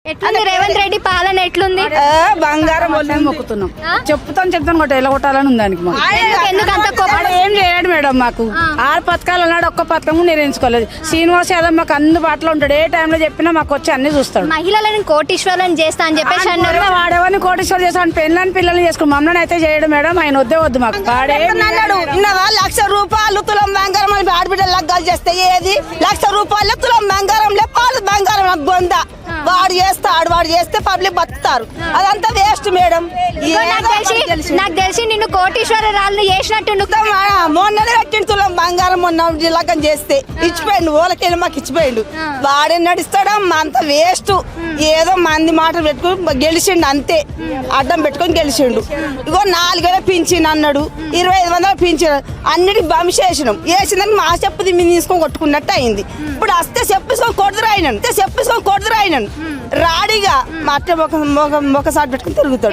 ఎట్లుంది రేవంత్ రెడ్డి పాలన ఎట్లుంది? బంగారం మొక్కుతున్నాం, చెప్తాను కొట్ట ఎలా కొట్టాలని ఉంది దానికి. ఎందుకంత కోపం? ఏం చేయడు మేడం, మాకు 6 పథకాలు అన్నాడు, ఒక్క పథకం నిర్వహించుకోలేదు. శ్రీనివాస్ యాదవ్ మాకు అందుబాటులో ఉంటాడు, ఏ టైంలో చెప్పినా మాకు వచ్చి అన్ని చూస్తాడు. మహిళలను కోటీశ్వరులను చేస్తా అని చెప్పేసి అన్నారు. వాడేవని కోటీశ్వరు చేస్తాను, పెళ్ళని పిల్లల్ని చేసుకుని మమ్మల్ని అయితే చేయడు మేడం. ఆయన వద్దు మాకు. అన్నాడు 1,00,000 రూపాయలు తులం బంగారం అని ఆడబిడ్డలు లగ్గాలు చేస్తే ఏది 1,00,000 రూపాయలు తులం బంగారం పాలు బంగారం బొంద వాడు చేస్తే పబ్లిక్ బతుకుతారు. అదంతా వేస్ట్ మేడం. నాకు తెలిసి నిన్ను కోటీశ్వరరాలను చేసినట్టు మొన్ననే కట్టిండు తులం బంగారం, మొన్న లగ్గం చేస్తే ఇచ్చిపోయిండు, ఓలకెళ్ళి మాకు ఇచ్చిపోయిండు. వాడే నడుస్తాడమ్మా, అంత వేస్ట్. ఏదో మంది మాటలు పెట్టుకుని గెలిచిండు అంతే, అడ్డం పెట్టుకొని గెలిచిండు. ఇగో 4,000 పింఛన్ అన్నాడు, 2,500 పింఛన్, అన్నిటికి బంశేసినాం. వేసిందని మా చెప్పు మీద తీసుకొని కొట్టుకున్నట్టు అయింది. ఇప్పుడు వస్తే చెప్పేసుకొని కొడుతురాయినాను రాడిగా మా అట్ట ఒకసారి పెట్టుకుని తిరుగుతాడు.